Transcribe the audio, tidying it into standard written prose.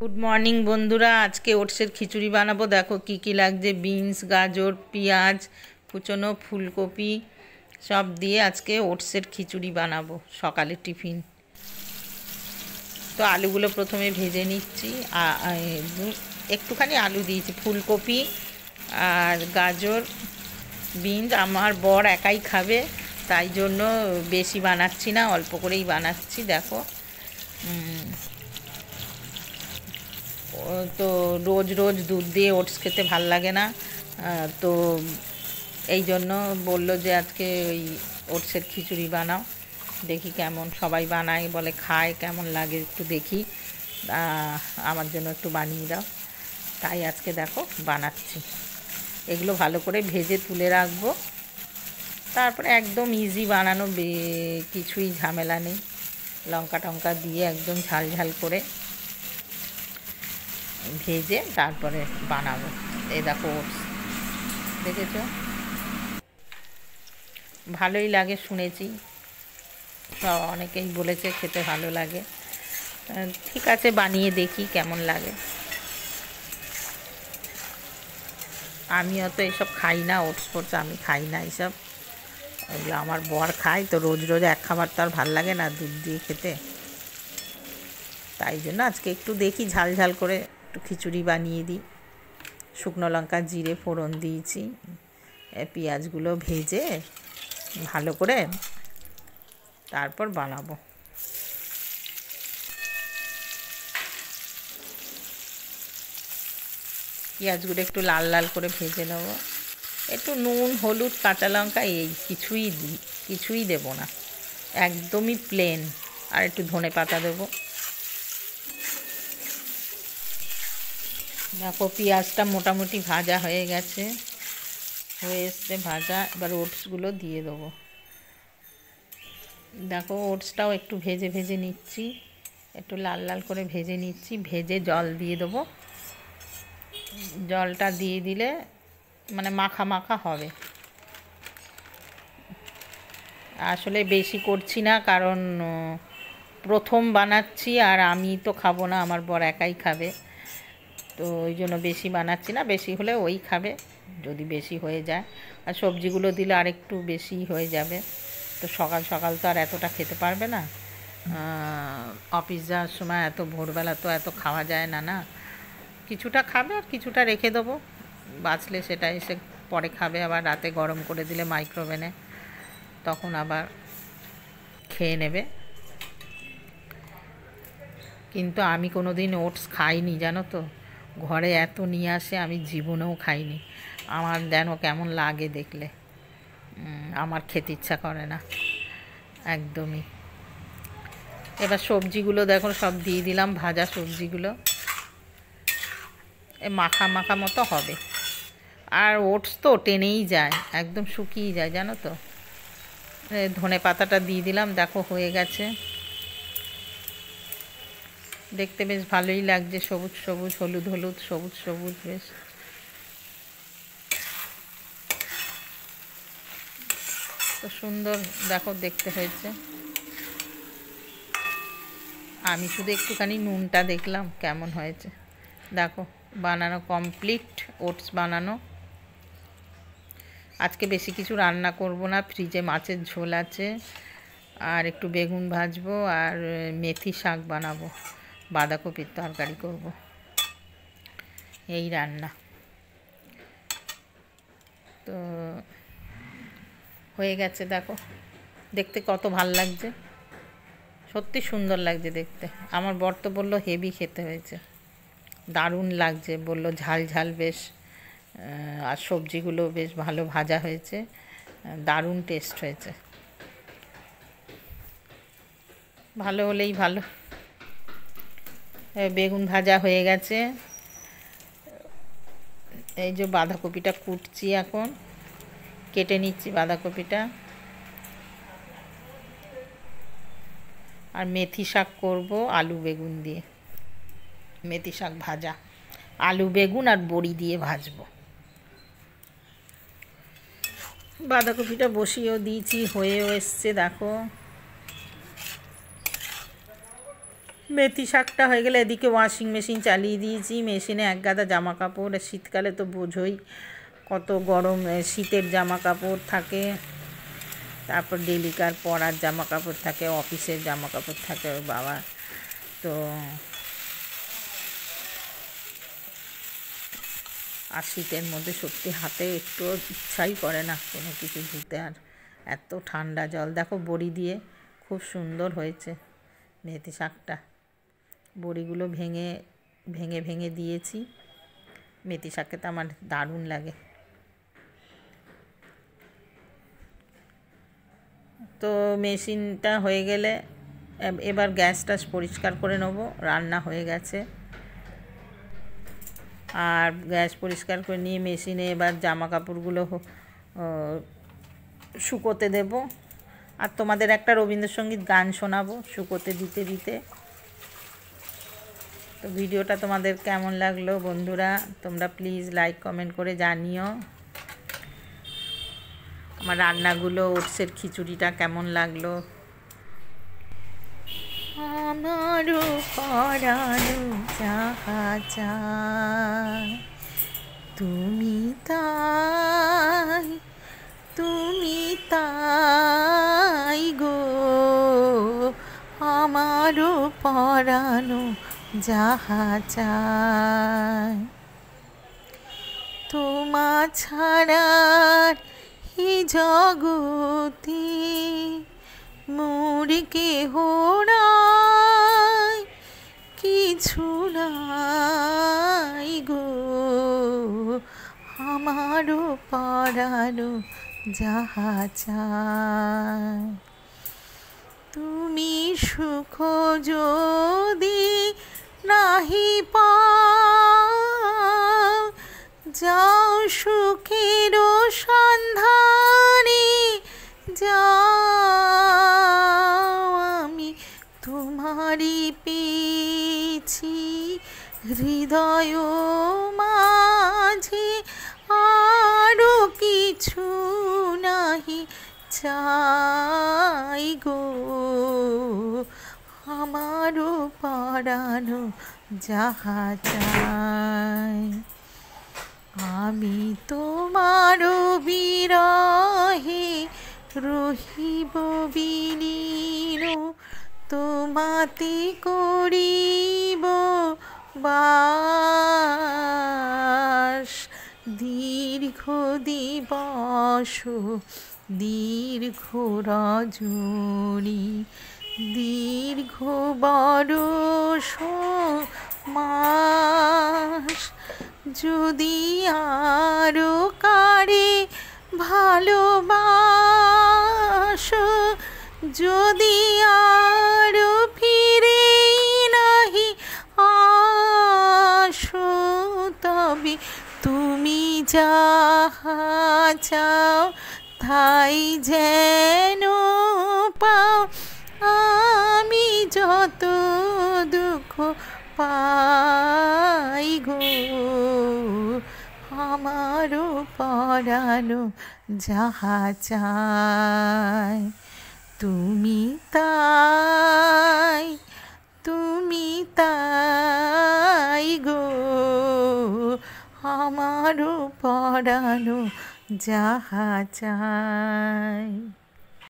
Good morning বন্ধুরা, আজকে ওটসের খিচুড়ি বানাবো। দেখো কি কি লাগছে, বিনস, গাজর, পেঁয়াজ কুচনো, ফুলকপি সব দিয়ে আজকে ওটসের খিচুড়ি বানাবো সকালে টিফিন। তো আলুগুলো প্রথমে ভেজে নিচ্ছি। একটুখানি আলু দিয়েছি, ফুলকপি আর গাজর, বিনস। আমার বর একাই খাবে, তাই জন্য বেশি বানাচ্ছি না, অল্প করেই বানাচ্ছি। দেখো তো রোজ রোজ দুধ দিয়ে ওটস খেতে ভাল লাগে না, তো এই জন্য বললো যে আজকে ওই ওটসের খিচুড়ি বানাও। দেখি কেমন সবাই বানায়, বলে খায়, কেমন লাগে একটু দেখি, আমার জন্য একটু বানিয়ে দাও। তাই আজকে দেখো বানাচ্ছি। এগুলো ভালো করে ভেজে তুলে রাখবো, তারপরে একদম ইজি বানানো, কিছুই ঝামেলা নেই। লঙ্কা টঙ্কা দিয়ে একদম ঝাল ঝাল করে ভেজে তারপরে বানাবো। এই দেখো ওটস, দেখেছো, ভালোই লাগে শুনেছি, অনেকেই বলেছে খেতে ভালো লাগে। ঠিক আছে, বানিয়ে দেখি কেমন লাগে। আমি অত এইসব খাই না, ওটস ফোটস আমি খাই না এইসব, এগুলো আমার বর খায়। তো রোজ রোজ এক খাবার তো আর ভাল লাগে না দুধ দিয়ে খেতে, তাই জন্য আজকে একটু দেখি ঝাল ঝাল করে একটু খিচুড়ি বানিয়ে দিই। শুকনো লঙ্কা জিরে ফোড়ন দিয়েছি, পেঁয়াজগুলো ভেজে ভালো করে তারপর বানাবো। পেঁয়াজগুলো একটু লাল লাল করে ভেজে নেবো, একটু নুন, হলুদ, কাঁচা লঙ্কা, এই কিছুই দেবো না, একদমই প্লেন। আর একটু ধনে পাতা দেবো। দেখো পেঁয়াজটা মোটামুটি ভাজা হয়ে গেছে, হয়ে এসছে ভাজা। এবার ওটসগুলো দিয়ে দেবো। দেখো ওটসটাও একটু ভেজে ভেজে নিচ্ছি, একটু লাল লাল করে ভেজে নিচ্ছি। ভেজে জল দিয়ে দেবো। জলটা দিয়ে দিলে মানে মাখা মাখা হবে। আসলে বেশি করছি না, কারণ প্রথম বানাচ্ছি, আর আমি তো খাবো না, আমার বর একাই খাবে। তো ওই জন্য বেশি বানাচ্ছি না, বেশি হলে ওই খাবে যদি বেশি হয়ে যায়। আর সবজিগুলো দিলে আরেকটু বেশি হয়ে যাবে। তো সকাল সকাল তো আর এতটা খেতে পারবে না, অফিস যাওয়ার সময় এত ভোরবেলা তো এত খাওয়া যায় না। না, কিছুটা খাবে আর কিছুটা রেখে দেবো, বাঁচলে সেটা এসে পরে খাবে। আবার রাতে গরম করে দিলে মাইক্রোওভেনে, তখন আবার খেয়ে নেবে। কিন্তু আমি কোনো দিন ওটস খাইনি, জানো তো, ঘরে এত নিয়ে আসে, আমি জীবনেও খাইনি। আমার যেন কেমন লাগে দেখলে, আমার খেতে ইচ্ছা করে না একদমই। এবার সবজিগুলো দেখো সব দিয়ে দিলাম, ভাজা সবজিগুলো মাখা মাখা মতো হবে। আর ওটস তো টেনেই যায়, একদম শুকিয়ে যায়, জানো তো। ধনে পাতাটা দিয়ে দিলাম, দেখো হয়ে গেছে। দেখতে বেশ ভালোই লাগছে, সবুজ সবুজ, হলুদ হলুদ, সবুজ সবুজ, বেশ তো সুন্দর দেখো দেখতে হয়েছে। আমি শুধু একটুখানি নুনটা দেখলাম কেমন হয়েছে। দেখো বানানো কমপ্লিট, ওটস বানানো। আজকে বেশি কিছু রান্না করব না, ফ্রিজে মাছের ঝোল আছে, আর একটু বেগুন ভাজবো, আর মেথি শাক বানাবো, বাঁধাকপির তরকারি করব, এই রান্না। তো হয়ে গেছে, দেখো দেখতে কত ভাল লাগছে, সত্যি সুন্দর লাগছে দেখতে। আমার বর তো বললো হেভি খেতে হয়েছে, দারুণ লাগছে বললো, ঝাল ঝাল বেশ, আর সবজিগুলো বেশ ভালো ভাজা হয়েছে, দারুণ টেস্ট হয়েছে। ভালো হলেই ভালো। বেগুন ভাজা হয়ে গেছে, এই যে বাঁধাকপিটা কুটছি, এখন কেটে নিচ্ছি বাঁধাকপিটা। আর মেথি শাক করব আলু বেগুন দিয়ে, মেথি শাক ভাজা, আলু বেগুন আর বড়ি দিয়ে ভাজবো। বাঁধাকপিটা বসিয়েও দিয়েছি, হয়েও এসছে, দেখো মেথি শাকটা হয়ে গেলে এদিকে ওয়াশিং মেশিন চালিয়ে দিয়েছি। মেশিনে এক গাদা জামা কাপড়, শীতকালে তো বোঝোই কত গরম, শীতের জামা কাপড় থাকে, তারপর ডেলিকার পরার জামা কাপড় থাকে, অফিসের জামা কাপড় থাকে, ওর বাবা। তো আর শীতের মধ্যে সত্যি হাতে একটু ইচ্ছাই করে না কোনো কিছু ধুতে। আর এত ঠান্ডা জল, দেখো বড়ি দিয়ে খুব সুন্দর হয়েছে মেথি শাকটা। বড়িগুলো ভেঙে ভেঙে ভেঙে দিয়েছি। মেথি শাককে তো আমার দারুণ লাগে। তো মেশিনটা হয়ে গেলে এবার গ্যাসটা পরিষ্কার করে নেবো। রান্না হয়ে গেছে, আর গ্যাস পরিষ্কার করে নিয়ে মেশিনে এবার জামা কাপড়গুলো শুকোতে দেব। আর তোমাদের একটা রবীন্দ্রসঙ্গীত গান শোনাবো শুকোতে দিতে দিতে। তো ভিডিওটা তোমাদের কেমন লাগলো বন্ধুরা, তোমরা প্লিজ লাইক কমেন্ট করে জানিও। আমার রান্নাগুলো, ওটসের খিচুড়িটা কেমন লাগলো। আমারও পরানো যাহা চায় তুমি তাই, তুমি তাই গো। আমারও পরানো যাহা চায় তোমা ছাড়ার হি জগতে মোর কেহ নাই, কিছু নাই গো। আমারও পরানো যাহা চায় তুমি সুখ যদি নাহি পাও, যাও সুখের সন্ধানে যাও। আমি তোমারই পেয়েছি হৃদয় মাঝে, আরও কিছু নাহি চাই গো। আমারও পরানো যাহা চাই আমি তোমারও বিরহে রহিব বিলীন, তোমাতে করিব বাস। দীর্ঘ দিবস দীর্ঘ রজনী, দীর্ঘ বরষ মাস, যদি আরো কারে ভালোবাসো, যদি আরো ফিরে নাহি আসো, তবে তুমি যাহা চাও তাই যেন পাও। আমি যত দুঃখ পাই গো, আমারও পরানো যাহা চায় তুমি তাই, তুমি তাই গো। আমারও পরানো যাহা চায়।